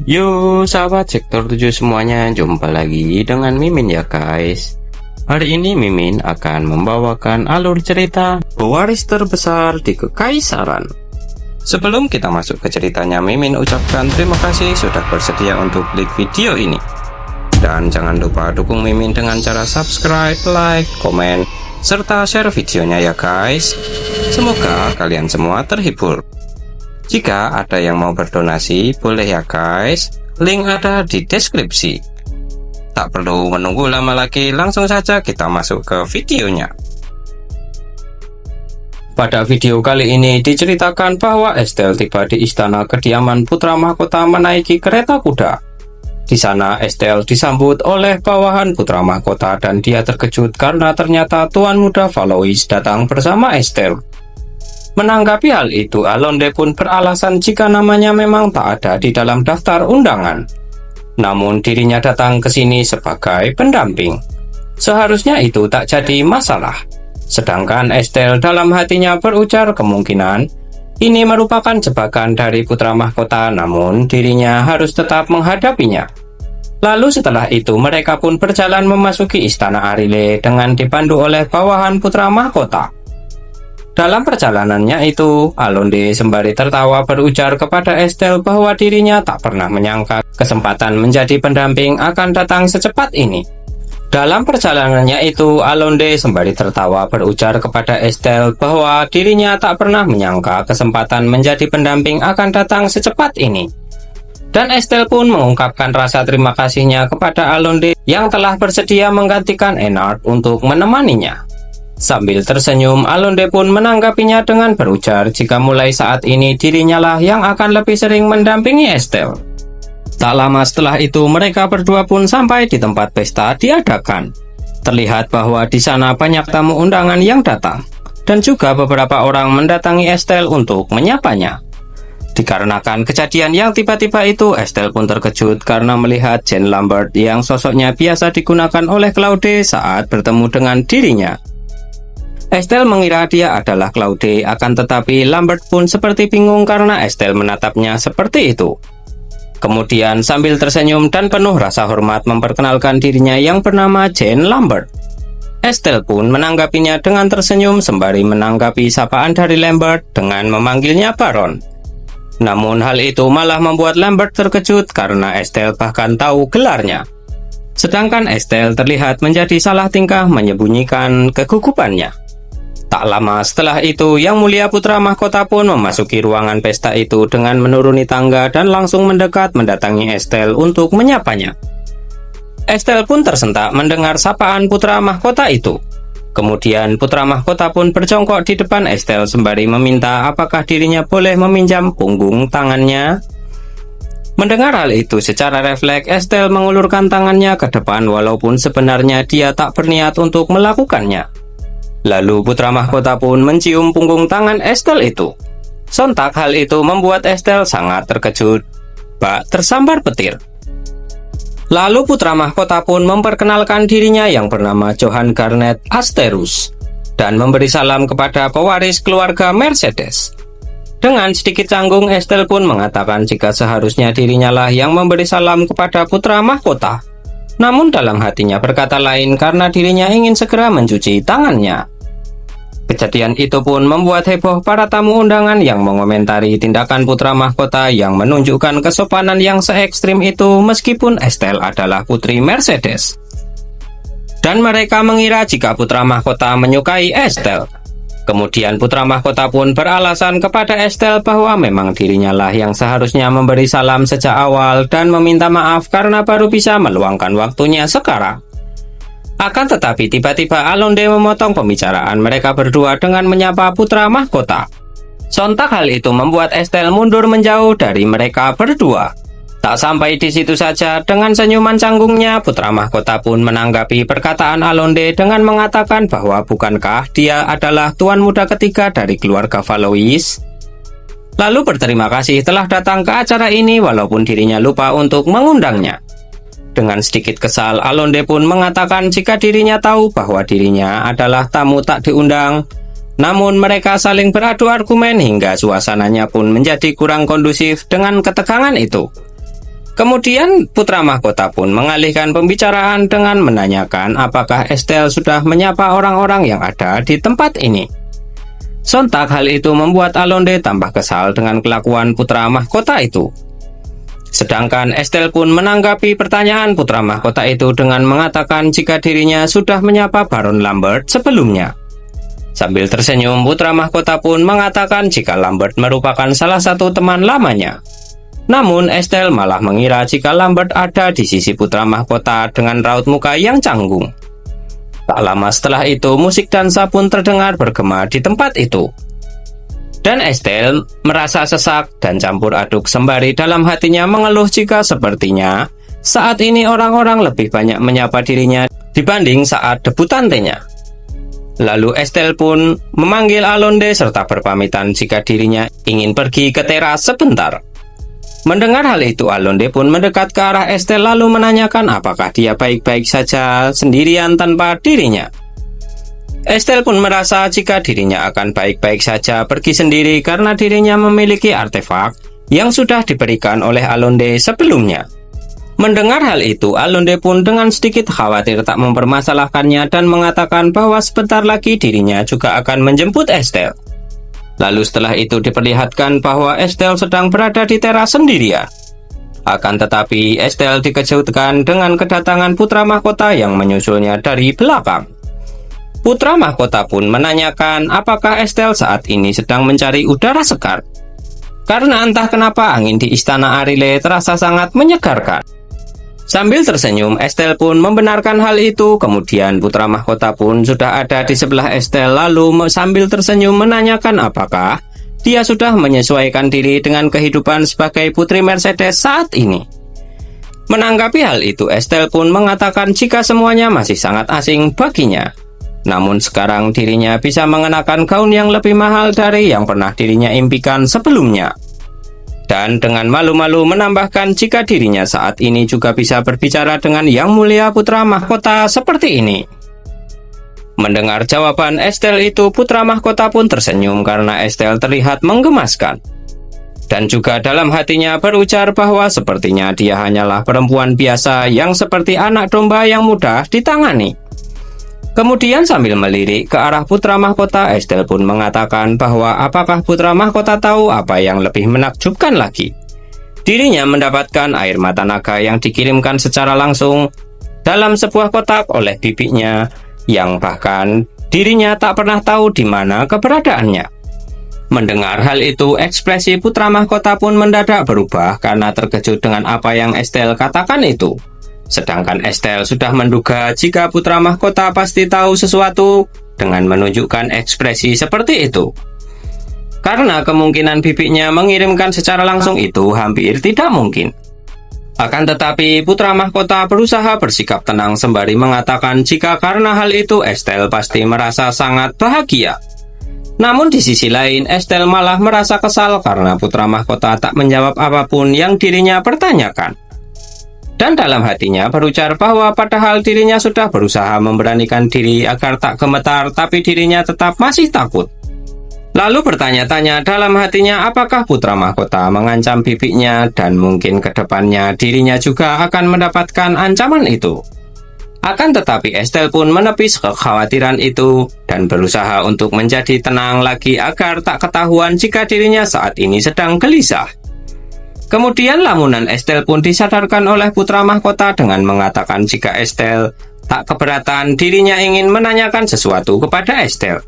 Yo sahabat sektor 7 semuanya, jumpa lagi dengan Mimin ya guys. Hari ini Mimin akan membawakan alur cerita pewaris terbesar di Kekaisaran. Sebelum kita masuk ke ceritanya, Mimin ucapkan terima kasih sudah bersedia untuk klik video ini. Dan jangan lupa dukung Mimin dengan cara subscribe, like, komen, serta share videonya ya guys. Semoga kalian semua terhibur. Jika ada yang mau berdonasi, boleh ya guys. Link ada di deskripsi. Tak perlu menunggu lama lagi, langsung saja kita masuk ke videonya. Pada video kali ini diceritakan bahwa Estelle tiba di istana kediaman putra mahkota menaiki kereta kuda. Di sana Estelle disambut oleh bawahan putra mahkota dan dia terkejut karena ternyata Tuan Muda Valois datang bersama Estelle. Menanggapi hal itu, Alonde pun beralasan jika namanya memang tak ada di dalam daftar undangan. Namun dirinya datang ke sini sebagai pendamping. Seharusnya itu tak jadi masalah. Sedangkan Estelle dalam hatinya berujar kemungkinan ini merupakan jebakan dari putra mahkota, namun dirinya harus tetap menghadapinya. Lalu setelah itu mereka pun berjalan memasuki istana Arile dengan dipandu oleh bawahan putra mahkota. Dalam perjalanannya itu, Alonde sembari tertawa berujar kepada Estelle bahwa dirinya tak pernah menyangka kesempatan menjadi pendamping akan datang secepat ini. Dalam perjalanannya itu, Alonde sembari tertawa berujar kepada Estelle bahwa dirinya tak pernah menyangka kesempatan menjadi pendamping akan datang secepat ini. Dan Estelle pun mengungkapkan rasa terima kasihnya kepada Alonde yang telah bersedia menggantikan Eynard untuk menemaninya. Sambil tersenyum, Alonde pun menanggapinya dengan berujar jika mulai saat ini dirinya lah yang akan lebih sering mendampingi Estelle. Tak lama setelah itu mereka berdua pun sampai di tempat pesta diadakan. Terlihat bahwa di sana banyak tamu undangan yang datang, dan juga beberapa orang mendatangi Estelle untuk menyapanya. Dikarenakan kejadian yang tiba-tiba itu, Estelle pun terkejut karena melihat Jean Lambert yang sosoknya biasa digunakan oleh Claude saat bertemu dengan dirinya. Estelle mengira dia adalah Claude, akan tetapi Lambert pun seperti bingung karena Estelle menatapnya seperti itu. Kemudian sambil tersenyum dan penuh rasa hormat memperkenalkan dirinya yang bernama Jean Lambert. Estelle pun menanggapinya dengan tersenyum sembari menanggapi sapaan dari Lambert dengan memanggilnya Baron. Namun hal itu malah membuat Lambert terkejut karena Estelle bahkan tahu gelarnya. Sedangkan Estelle terlihat menjadi salah tingkah menyembunyikan kegugupannya. Tak lama setelah itu, Yang Mulia Putra Mahkota pun memasuki ruangan pesta itu dengan menuruni tangga dan langsung mendekat mendatangi Estelle untuk menyapanya. Estelle pun tersentak mendengar sapaan Putra Mahkota itu. Kemudian Putra Mahkota pun berjongkok di depan Estelle sembari meminta apakah dirinya boleh meminjam punggung tangannya. Mendengar hal itu secara refleks, Estelle mengulurkan tangannya ke depan walaupun sebenarnya dia tak berniat untuk melakukannya. Lalu Putra Mahkota pun mencium punggung tangan Estelle itu. Sontak hal itu membuat Estelle sangat terkejut, bak tersambar petir. Lalu Putra Mahkota pun memperkenalkan dirinya yang bernama Johann Garnet Asterus dan memberi salam kepada pewaris keluarga Mercedes. Dengan sedikit canggung, Estelle pun mengatakan jika seharusnya dirinya lah yang memberi salam kepada Putra Mahkota. Namun dalam hatinya berkata lain karena dirinya ingin segera mencuci tangannya. Kejadian itu pun membuat heboh para tamu undangan yang mengomentari tindakan Putra Mahkota yang menunjukkan kesopanan yang se-ekstrim itu meskipun Estelle adalah putri Mercedes. Dan mereka mengira jika Putra Mahkota menyukai Estelle. Kemudian Putra Mahkota pun beralasan kepada Estelle bahwa memang dirinya lah yang seharusnya memberi salam sejak awal dan meminta maaf karena baru bisa meluangkan waktunya sekarang. Akan tetapi tiba-tiba Alonde memotong pembicaraan mereka berdua dengan menyapa Putra Mahkota. Sontak hal itu membuat Estelle mundur menjauh dari mereka berdua. Tak sampai di situ saja, dengan senyuman canggungnya Putra Mahkota pun menanggapi perkataan Alonde dengan mengatakan bahwa bukankah dia adalah tuan muda ketiga dari keluarga Valois. Lalu berterima kasih telah datang ke acara ini walaupun dirinya lupa untuk mengundangnya. Dengan sedikit kesal, Alonde pun mengatakan jika dirinya tahu bahwa dirinya adalah tamu tak diundang. Namun mereka saling beradu argumen hingga suasananya pun menjadi kurang kondusif dengan ketegangan itu. Kemudian putra mahkota pun mengalihkan pembicaraan dengan menanyakan apakah Estelle sudah menyapa orang-orang yang ada di tempat ini. Sontak hal itu membuat Alonde tambah kesal dengan kelakuan putra mahkota itu. Sedangkan Estelle pun menanggapi pertanyaan putra mahkota itu dengan mengatakan jika dirinya sudah menyapa Baron Lambert sebelumnya. Sambil tersenyum, putra mahkota pun mengatakan jika Lambert merupakan salah satu teman lamanya. Namun Estelle malah mengira jika Lambert ada di sisi putra mahkota dengan raut muka yang canggung. Tak lama setelah itu, musik dansa pun terdengar bergema di tempat itu. Dan Estelle merasa sesak dan campur aduk sembari dalam hatinya mengeluh jika sepertinya saat ini orang-orang lebih banyak menyapa dirinya dibanding saat debutantenya. Lalu Estelle pun memanggil Alonde serta berpamitan jika dirinya ingin pergi ke teras sebentar. Mendengar hal itu, Alonde pun mendekat ke arah Estelle lalu menanyakan apakah dia baik-baik saja sendirian tanpa dirinya. Estelle pun merasa jika dirinya akan baik-baik saja pergi sendiri karena dirinya memiliki artefak yang sudah diberikan oleh Alonde sebelumnya. Mendengar hal itu, Alonde pun dengan sedikit khawatir tak mempermasalahkannya dan mengatakan bahwa sebentar lagi dirinya juga akan menjemput Estelle. Lalu setelah itu diperlihatkan bahwa Estelle sedang berada di teras sendirian. Akan tetapi Estelle dikejutkan dengan kedatangan putra mahkota yang menyusulnya dari belakang. Putra mahkota pun menanyakan apakah Estelle saat ini sedang mencari udara segar. Karena entah kenapa angin di istana Arile terasa sangat menyegarkan. Sambil tersenyum, Estelle pun membenarkan hal itu. Kemudian putra mahkota pun sudah ada di sebelah Estelle lalu sambil tersenyum menanyakan apakah dia sudah menyesuaikan diri dengan kehidupan sebagai putri Mercedes saat ini. Menanggapi hal itu, Estelle pun mengatakan jika semuanya masih sangat asing baginya. Namun sekarang dirinya bisa mengenakan gaun yang lebih mahal dari yang pernah dirinya impikan sebelumnya. Dan dengan malu-malu menambahkan jika dirinya saat ini juga bisa berbicara dengan Yang Mulia Putra Mahkota seperti ini. Mendengar jawaban Estelle itu, putra mahkota pun tersenyum karena Estelle terlihat menggemaskan. Dan juga dalam hatinya berujar bahwa sepertinya dia hanyalah perempuan biasa yang seperti anak domba yang mudah ditangani. Kemudian sambil melirik ke arah putra mahkota, Estelle pun mengatakan bahwa apakah putra mahkota tahu apa yang lebih menakjubkan lagi. Dirinya mendapatkan air mata naga yang dikirimkan secara langsung dalam sebuah kotak oleh bibinya, yang bahkan dirinya tak pernah tahu di mana keberadaannya. Mendengar hal itu, ekspresi putra mahkota pun mendadak berubah karena terkejut dengan apa yang Estelle katakan itu. Sedangkan Estelle sudah menduga jika putra mahkota pasti tahu sesuatu dengan menunjukkan ekspresi seperti itu. Karena kemungkinan bibinya mengirimkan secara langsung itu hampir tidak mungkin. Akan tetapi putra mahkota berusaha bersikap tenang sembari mengatakan jika karena hal itu Estelle pasti merasa sangat bahagia. Namun di sisi lain, Estelle malah merasa kesal karena putra mahkota tak menjawab apapun yang dirinya pertanyakan. Dan dalam hatinya berujar bahwa padahal dirinya sudah berusaha memberanikan diri agar tak gemetar, tapi dirinya tetap masih takut. Lalu bertanya-tanya dalam hatinya apakah putra mahkota mengancam bibinya dan mungkin ke depannya dirinya juga akan mendapatkan ancaman itu. Akan tetapi Estelle pun menepis kekhawatiran itu dan berusaha untuk menjadi tenang lagi agar tak ketahuan jika dirinya saat ini sedang gelisah. Kemudian lamunan Estelle pun disadarkan oleh putra mahkota dengan mengatakan jika Estelle tak keberatan dirinya ingin menanyakan sesuatu kepada Estelle,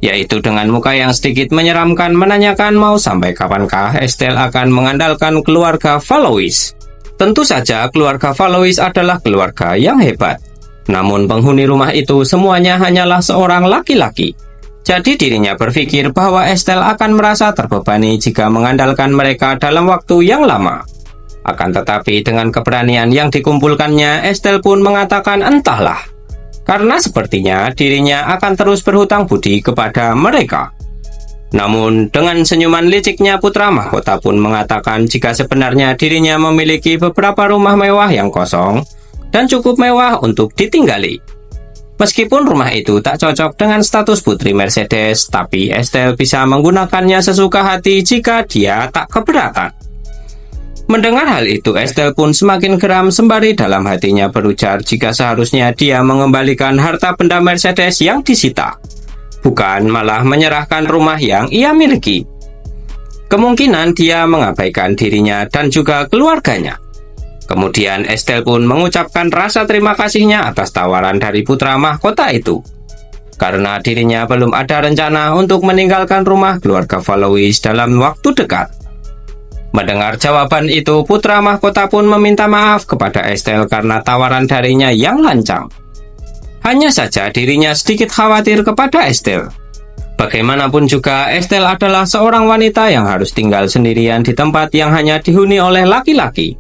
yaitu dengan muka yang sedikit menyeramkan menanyakan mau sampai kapankah Estelle akan mengandalkan keluarga Valois. Tentu saja keluarga Valois adalah keluarga yang hebat, namun penghuni rumah itu semuanya hanyalah seorang laki-laki. Jadi dirinya berpikir bahwa Estelle akan merasa terbebani jika mengandalkan mereka dalam waktu yang lama. Akan tetapi dengan keberanian yang dikumpulkannya, Estelle pun mengatakan entahlah, karena sepertinya dirinya akan terus berhutang budi kepada mereka. Namun dengan senyuman liciknya putra mahkota pun mengatakan jika sebenarnya dirinya memiliki beberapa rumah mewah yang kosong dan cukup mewah untuk ditinggali. Meskipun rumah itu tak cocok dengan status putri Mercedes, tapi Estelle bisa menggunakannya sesuka hati jika dia tak keberatan. Mendengar hal itu, Estelle pun semakin geram sembari dalam hatinya berujar jika seharusnya dia mengembalikan harta benda Mercedes yang disita, bukan malah menyerahkan rumah yang ia miliki. Kemungkinan dia mengabaikan dirinya dan juga keluarganya. Kemudian Estelle pun mengucapkan rasa terima kasihnya atas tawaran dari putra mahkota itu, karena dirinya belum ada rencana untuk meninggalkan rumah keluarga Valois dalam waktu dekat. Mendengar jawaban itu, putra mahkota pun meminta maaf kepada Estelle karena tawaran darinya yang lancang. Hanya saja dirinya sedikit khawatir kepada Estelle. Bagaimanapun juga, Estelle adalah seorang wanita yang harus tinggal sendirian di tempat yang hanya dihuni oleh laki-laki.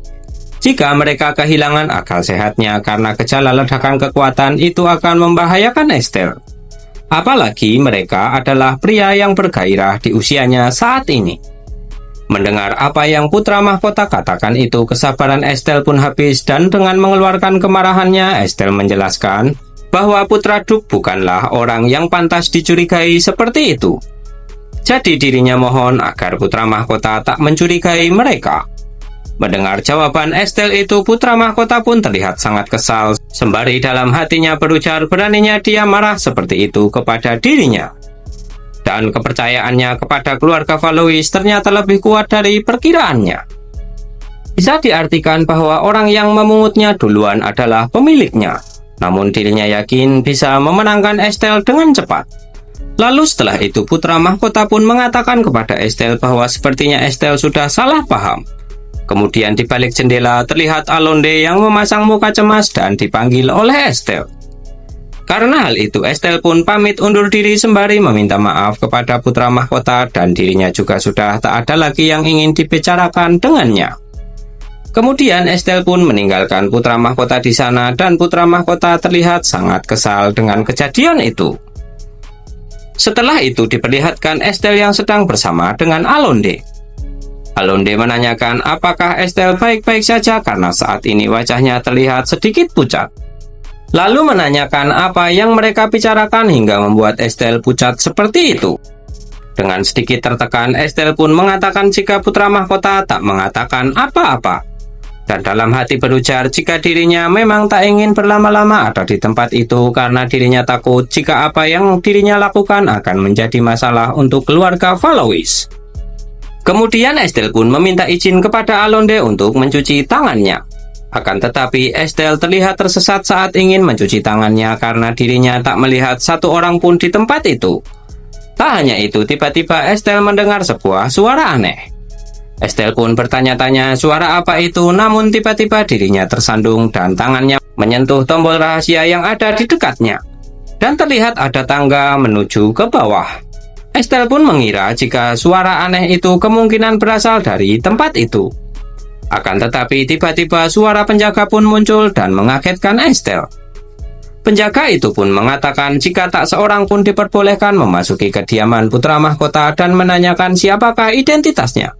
Jika mereka kehilangan akal sehatnya karena gejala ledakan kekuatan, itu akan membahayakan Estelle. Apalagi mereka adalah pria yang bergairah di usianya saat ini. Mendengar apa yang putra mahkota katakan itu, kesabaran Estelle pun habis dan dengan mengeluarkan kemarahannya, Estelle menjelaskan bahwa putra Duk bukanlah orang yang pantas dicurigai seperti itu. Jadi dirinya mohon agar putra mahkota tak mencurigai mereka. Mendengar jawaban Estelle itu, putra mahkota pun terlihat sangat kesal, sembari dalam hatinya berujar beraninya dia marah seperti itu kepada dirinya. Dan kepercayaannya kepada keluarga Valois ternyata lebih kuat dari perkiraannya. Bisa diartikan bahwa orang yang memungutnya duluan adalah pemiliknya, namun dirinya yakin bisa memenangkan Estelle dengan cepat. Lalu setelah itu putra mahkota pun mengatakan kepada Estelle bahwa sepertinya Estelle sudah salah paham. Kemudian di balik jendela terlihat Alonde yang memasang muka cemas dan dipanggil oleh Estelle. Karena hal itu, Estelle pun pamit undur diri sembari meminta maaf kepada putra mahkota dan dirinya juga sudah tak ada lagi yang ingin dibicarakan dengannya. Kemudian Estelle pun meninggalkan putra mahkota di sana dan putra mahkota terlihat sangat kesal dengan kejadian itu. Setelah itu diperlihatkan Estelle yang sedang bersama dengan Alonde. Alonde menanyakan apakah Estelle baik-baik saja karena saat ini wajahnya terlihat sedikit pucat. Lalu menanyakan apa yang mereka bicarakan hingga membuat Estelle pucat seperti itu. Dengan sedikit tertekan, Estelle pun mengatakan jika putra mahkota tak mengatakan apa-apa. Dan dalam hati berujar jika dirinya memang tak ingin berlama-lama ada di tempat itu karena dirinya takut jika apa yang dirinya lakukan akan menjadi masalah untuk keluarga Valois. Kemudian Estelle pun meminta izin kepada Alonde untuk mencuci tangannya. Akan tetapi Estelle terlihat tersesat saat ingin mencuci tangannya karena dirinya tak melihat satu orang pun di tempat itu. Tak hanya itu, tiba-tiba Estelle mendengar sebuah suara aneh. Estelle pun bertanya-tanya suara apa itu, namun tiba-tiba dirinya tersandung dan tangannya menyentuh tombol rahasia yang ada di dekatnya. Dan terlihat ada tangga menuju ke bawah. Estelle pun mengira jika suara aneh itu kemungkinan berasal dari tempat itu. Akan tetapi tiba-tiba suara penjaga pun muncul dan mengagetkan Estelle. Penjaga itu pun mengatakan jika tak seorang pun diperbolehkan memasuki kediaman putra mahkota dan menanyakan siapakah identitasnya.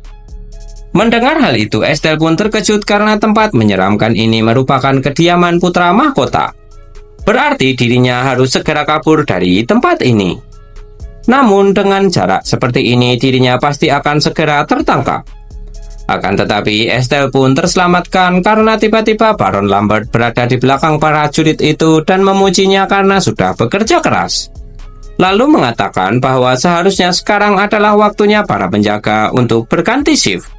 Mendengar hal itu, Estelle pun terkejut karena tempat menyeramkan ini merupakan kediaman putra mahkota. Berarti dirinya harus segera kabur dari tempat ini. Namun dengan jarak seperti ini dirinya pasti akan segera tertangkap. Akan tetapi Estelle pun terselamatkan karena tiba-tiba Baron Lambert berada di belakang para jurid itu dan memujinya karena sudah bekerja keras. Lalu mengatakan bahwa seharusnya sekarang adalah waktunya para penjaga untuk berganti shift.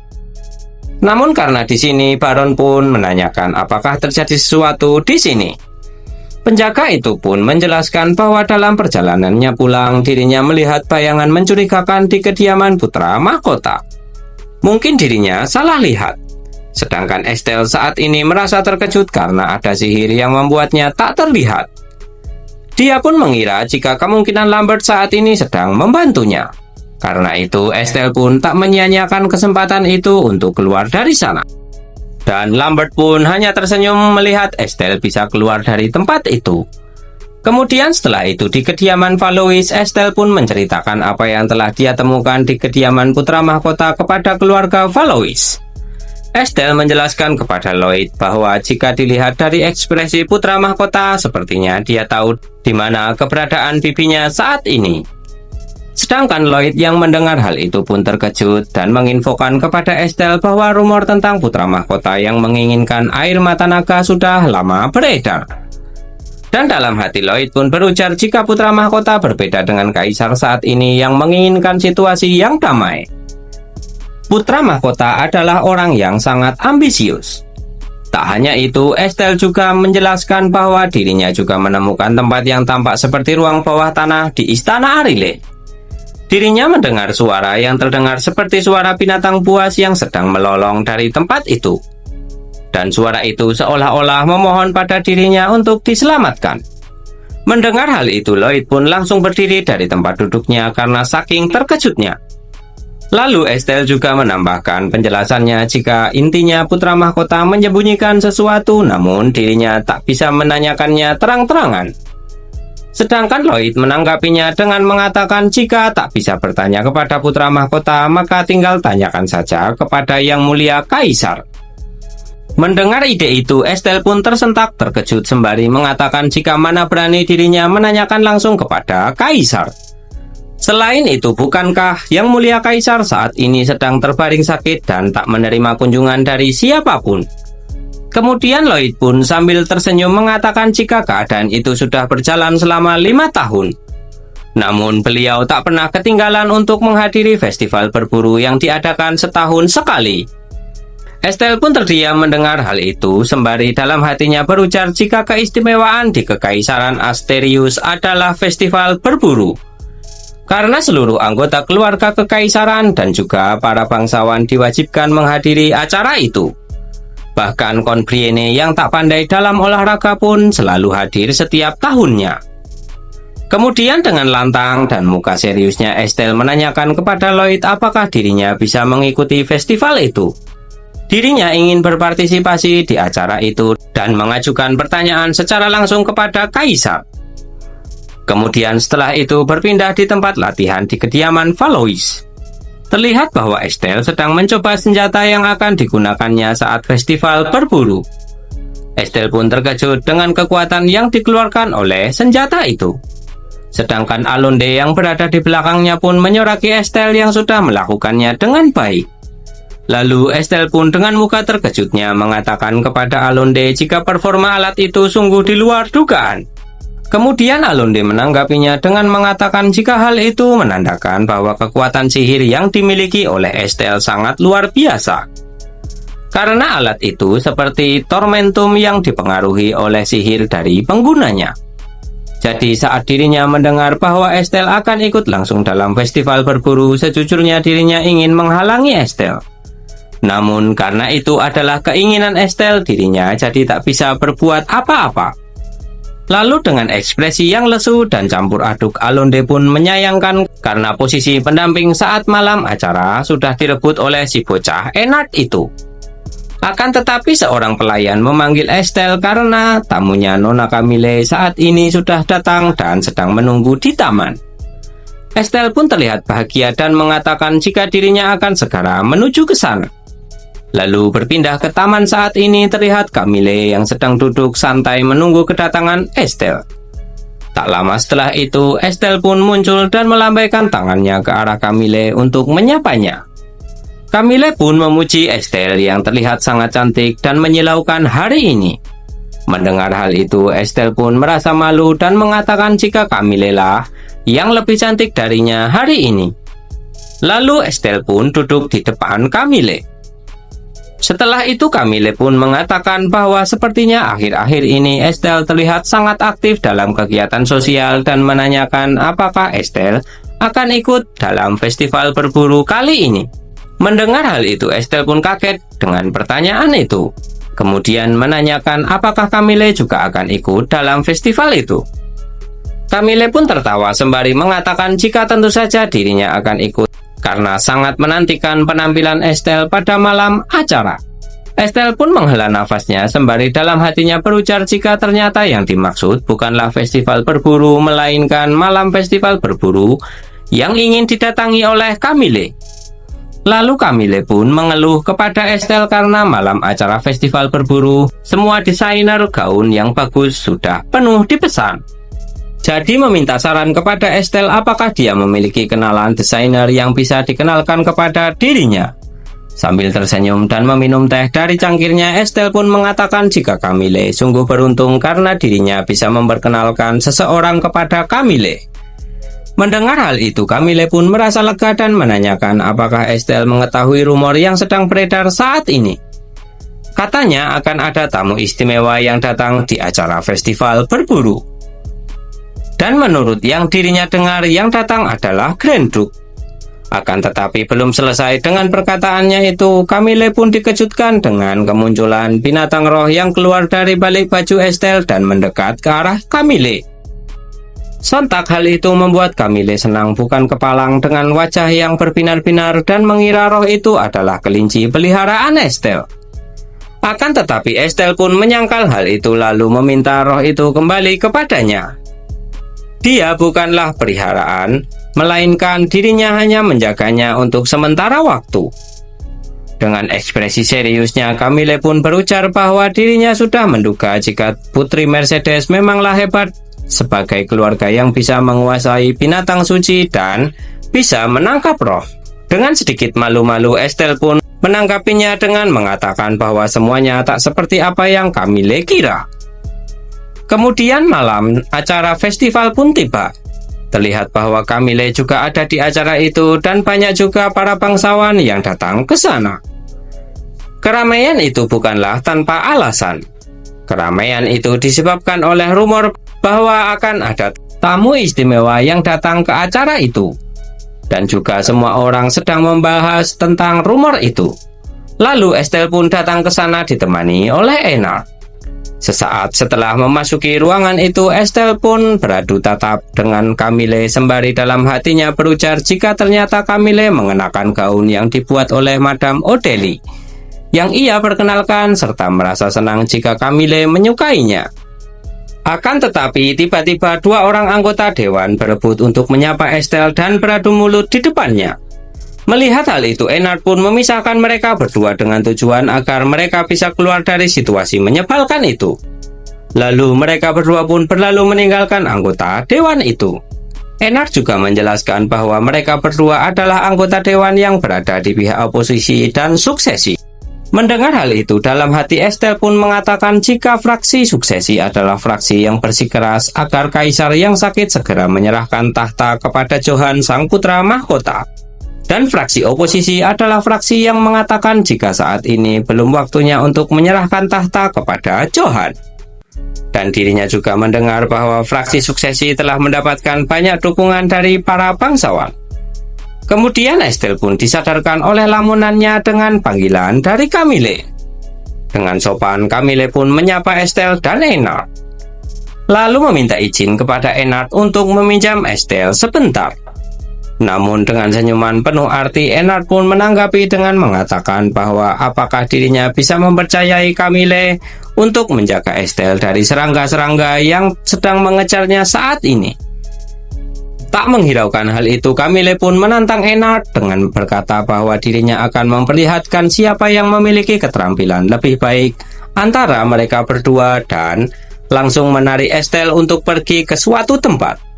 Namun karena di sini Baron pun menanyakan apakah terjadi sesuatu di sini. Penjaga itu pun menjelaskan bahwa dalam perjalanannya pulang dirinya melihat bayangan mencurigakan di kediaman putra mahkota. Mungkin dirinya salah lihat. Sedangkan Estelle saat ini merasa terkejut karena ada sihir yang membuatnya tak terlihat. Dia pun mengira jika kemungkinan Lambert saat ini sedang membantunya. Karena itu Estelle pun tak menyia-nyiakan kesempatan itu untuk keluar dari sana. Dan Lambert pun hanya tersenyum melihat Estelle bisa keluar dari tempat itu. Kemudian setelah itu di kediaman Valois, Estelle pun menceritakan apa yang telah dia temukan di kediaman putra mahkota kepada keluarga Valois. Estelle menjelaskan kepada Lloyd bahwa jika dilihat dari ekspresi putra mahkota, sepertinya dia tahu di mana keberadaan bibinya saat ini. Sedangkan Lloyd yang mendengar hal itu pun terkejut dan menginfokan kepada Estelle bahwa rumor tentang putra mahkota yang menginginkan air mata naga sudah lama beredar. Dan dalam hati Lloyd pun berujar jika putra mahkota berbeda dengan kaisar saat ini yang menginginkan situasi yang damai. Putra mahkota adalah orang yang sangat ambisius. Tak hanya itu, Estelle juga menjelaskan bahwa dirinya juga menemukan tempat yang tampak seperti ruang bawah tanah di Istana Arile. Dirinya mendengar suara yang terdengar seperti suara binatang buas yang sedang melolong dari tempat itu. Dan suara itu seolah-olah memohon pada dirinya untuk diselamatkan. Mendengar hal itu, Lloyd pun langsung berdiri dari tempat duduknya karena saking terkejutnya. Lalu Estelle juga menambahkan penjelasannya jika intinya putra mahkota menyembunyikan sesuatu namun dirinya tak bisa menanyakannya terang-terangan. Sedangkan Lloyd menanggapinya dengan mengatakan jika tak bisa bertanya kepada putra mahkota maka tinggal tanyakan saja kepada Yang Mulia Kaisar. Mendengar ide itu, Estelle pun tersentak terkejut sembari mengatakan jika mana berani dirinya menanyakan langsung kepada Kaisar. Selain itu, bukankah Yang Mulia Kaisar saat ini sedang terbaring sakit dan tak menerima kunjungan dari siapapun? Kemudian Lloyd pun sambil tersenyum mengatakan jika keadaan itu sudah berjalan selama 5 tahun. Namun beliau tak pernah ketinggalan untuk menghadiri festival berburu yang diadakan setahun sekali. Estelle pun terdiam mendengar hal itu sembari dalam hatinya berujar jika keistimewaan di Kekaisaran Asterius adalah festival berburu. Karena seluruh anggota keluarga kekaisaran dan juga para bangsawan diwajibkan menghadiri acara itu. Bahkan Conbriene yang tak pandai dalam olahraga pun selalu hadir setiap tahunnya. Kemudian dengan lantang dan muka seriusnya Estelle menanyakan kepada Lloyd apakah dirinya bisa mengikuti festival itu. Dirinya ingin berpartisipasi di acara itu dan mengajukan pertanyaan secara langsung kepada Kaisar. Kemudian setelah itu berpindah di tempat latihan di kediaman Valois. Terlihat bahwa Estelle sedang mencoba senjata yang akan digunakannya saat festival berburu. Estelle pun terkejut dengan kekuatan yang dikeluarkan oleh senjata itu. Sedangkan Alonde yang berada di belakangnya pun menyoraki Estelle yang sudah melakukannya dengan baik. Lalu Estelle pun dengan muka terkejutnya mengatakan kepada Alonde jika performa alat itu sungguh di luar dugaan. Kemudian Alonde menanggapinya dengan mengatakan jika hal itu menandakan bahwa kekuatan sihir yang dimiliki oleh Estelle sangat luar biasa. Karena alat itu seperti tormentum yang dipengaruhi oleh sihir dari penggunanya. Jadi saat dirinya mendengar bahwa Estelle akan ikut langsung dalam festival berburu, sejujurnya dirinya ingin menghalangi Estelle. Namun karena itu adalah keinginan Estelle, dirinya jadi tak bisa berbuat apa-apa. Lalu dengan ekspresi yang lesu dan campur aduk, Alonde pun menyayangkan karena posisi pendamping saat malam acara sudah direbut oleh si bocah Ennard itu. Akan tetapi seorang pelayan memanggil Estelle karena tamunya Nona Camille saat ini sudah datang dan sedang menunggu di taman. Estelle pun terlihat bahagia dan mengatakan jika dirinya akan segera menuju ke sana. Lalu berpindah ke taman saat ini terlihat Camille yang sedang duduk santai menunggu kedatangan Estelle. Tak lama setelah itu, Estelle pun muncul dan melambaikan tangannya ke arah Camille untuk menyapanya. Camille pun memuji Estelle yang terlihat sangat cantik dan menyilaukan hari ini. Mendengar hal itu, Estelle pun merasa malu dan mengatakan jika Camille lah yang lebih cantik darinya hari ini. Lalu Estelle pun duduk di depan Camille. Setelah itu Camille pun mengatakan bahwa sepertinya akhir-akhir ini Estelle terlihat sangat aktif dalam kegiatan sosial dan menanyakan apakah Estelle akan ikut dalam festival berburu kali ini. Mendengar hal itu, Estelle pun kaget dengan pertanyaan itu. Kemudian menanyakan apakah Camille juga akan ikut dalam festival itu. Camille pun tertawa sembari mengatakan jika tentu saja dirinya akan ikut karena sangat menantikan penampilan Estelle pada malam acara. Estelle pun menghela nafasnya sembari dalam hatinya berujar jika ternyata yang dimaksud bukanlah festival berburu melainkan malam festival berburu yang ingin didatangi oleh Camille. Lalu Camille pun mengeluh kepada Estelle karena malam acara festival berburu semua desainer gaun yang bagus sudah penuh dipesan. Jadi meminta saran kepada Estelle apakah dia memiliki kenalan desainer yang bisa dikenalkan kepada dirinya. Sambil tersenyum dan meminum teh dari cangkirnya, Estelle pun mengatakan jika Camille sungguh beruntung karena dirinya bisa memperkenalkan seseorang kepada Camille. Mendengar hal itu, Camille pun merasa lega dan menanyakan apakah Estelle mengetahui rumor yang sedang beredar saat ini. Katanya akan ada tamu istimewa yang datang di acara festival berburu. Dan menurut yang dirinya dengar, yang datang adalah Grand Duke. Akan tetapi belum selesai dengan perkataannya itu, Camille pun dikejutkan dengan kemunculan binatang roh yang keluar dari balik baju Estelle dan mendekat ke arah Camille. Sontak hal itu membuat Camille senang bukan kepalang dengan wajah yang berbinar-binar dan mengira roh itu adalah kelinci peliharaan Estelle. Akan tetapi Estelle pun menyangkal hal itu lalu meminta roh itu kembali kepadanya. Dia bukanlah peliharaan, melainkan dirinya hanya menjaganya untuk sementara waktu. Dengan ekspresi seriusnya, Camille pun berujar bahwa dirinya sudah menduga jika Putri Mercedes memanglah hebat sebagai keluarga yang bisa menguasai binatang suci dan bisa menangkap roh. Dengan sedikit malu-malu, Estelle pun menanggapinya dengan mengatakan bahwa semuanya tak seperti apa yang Camille kira. Kemudian malam acara festival pun tiba. Terlihat bahwa Camille juga ada di acara itu dan banyak juga para bangsawan yang datang ke sana. Keramaian itu bukanlah tanpa alasan. Keramaian itu disebabkan oleh rumor bahwa akan ada tamu istimewa yang datang ke acara itu. Dan juga semua orang sedang membahas tentang rumor itu. Lalu Estelle pun datang ke sana ditemani oleh Enar. Sesaat setelah memasuki ruangan itu, Estelle pun beradu tatap dengan Camille sembari dalam hatinya berujar jika ternyata Camille mengenakan gaun yang dibuat oleh Madame Odeli, yang ia perkenalkan serta merasa senang jika Camille menyukainya. Akan tetapi tiba-tiba dua orang anggota dewan berebut untuk menyapa Estelle dan beradu mulut di depannya. Melihat hal itu, Enar pun memisahkan mereka berdua dengan tujuan agar mereka bisa keluar dari situasi menyebalkan itu. Lalu mereka berdua pun berlalu meninggalkan anggota dewan itu. Enar juga menjelaskan bahwa mereka berdua adalah anggota dewan yang berada di pihak oposisi dan suksesi. Mendengar hal itu, dalam hati Estelle pun mengatakan jika fraksi suksesi adalah fraksi yang bersikeras agar kaisar yang sakit segera menyerahkan tahta kepada Johann sang putra mahkota. Dan fraksi oposisi adalah fraksi yang mengatakan jika saat ini belum waktunya untuk menyerahkan tahta kepada Johann. Dan dirinya juga mendengar bahwa fraksi suksesi telah mendapatkan banyak dukungan dari para bangsawan. Kemudian Estelle pun disadarkan oleh lamunannya dengan panggilan dari Camille. Dengan sopan, Camille pun menyapa Estelle dan Enar. Lalu meminta izin kepada Enar untuk meminjam Estelle sebentar. Namun dengan senyuman penuh arti, Enar pun menanggapi dengan mengatakan bahwa apakah dirinya bisa mempercayai Camille untuk menjaga Estelle dari serangga-serangga yang sedang mengejarnya saat ini. Tak menghiraukan hal itu, Camille pun menantang Enar dengan berkata bahwa dirinya akan memperlihatkan siapa yang memiliki keterampilan lebih baik antara mereka berdua dan langsung menarik Estelle untuk pergi ke suatu tempat.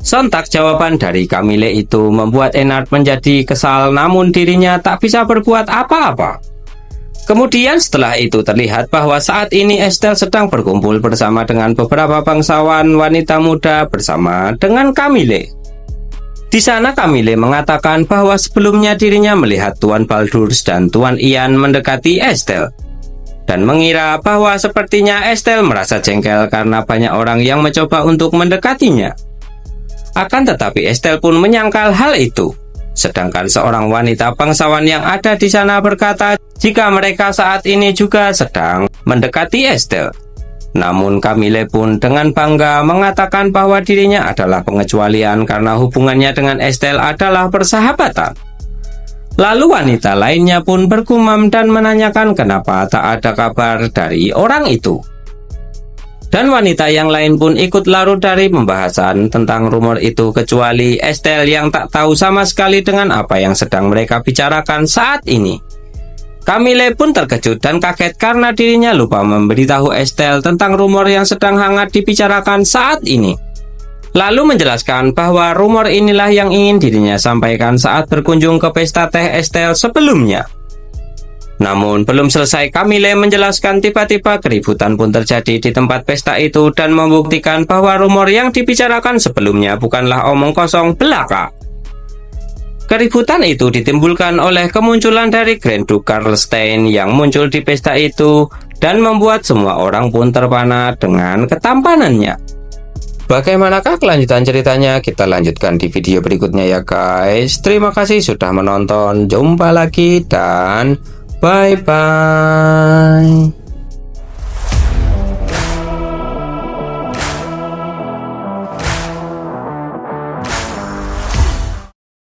Sontak jawaban dari Camille itu membuat Enar menjadi kesal, namun dirinya tak bisa berbuat apa-apa. Kemudian setelah itu terlihat bahwa saat ini Estelle sedang berkumpul bersama dengan beberapa bangsawan wanita muda bersama dengan Camille. Di sana Camille mengatakan bahwa sebelumnya dirinya melihat Tuan Baldurs dan Tuan Ian mendekati Estelle. Dan mengira bahwa sepertinya Estelle merasa jengkel karena banyak orang yang mencoba untuk mendekatinya. Akan tetapi Estelle pun menyangkal hal itu. Sedangkan seorang wanita bangsawan yang ada di sana berkata jika mereka saat ini juga sedang mendekati Estelle. Namun Camille pun dengan bangga mengatakan bahwa dirinya adalah pengecualian karena hubungannya dengan Estelle adalah persahabatan. Lalu wanita lainnya pun bergumam dan menanyakan kenapa tak ada kabar dari orang itu. Dan wanita yang lain pun ikut larut dari pembahasan tentang rumor itu kecuali Estelle yang tak tahu sama sekali dengan apa yang sedang mereka bicarakan saat ini. Camille pun terkejut dan kaget karena dirinya lupa memberitahu Estelle tentang rumor yang sedang hangat dibicarakan saat ini. lalu menjelaskan bahwa rumor inilah yang ingin dirinya sampaikan saat berkunjung ke pesta teh Estelle sebelumnya. Namun belum selesai Camille menjelaskan, tiba-tiba keributan pun terjadi di tempat pesta itu dan membuktikan bahwa rumor yang dibicarakan sebelumnya bukanlah omong kosong belaka. Keributan itu ditimbulkan oleh kemunculan dari Grand Duke Karlstein yang muncul di pesta itu dan membuat semua orang pun terpana dengan ketampanannya. Bagaimanakah kelanjutan ceritanya? Kita lanjutkan di video berikutnya ya guys. Terima kasih sudah menonton. Jumpa lagi dan bye-bye.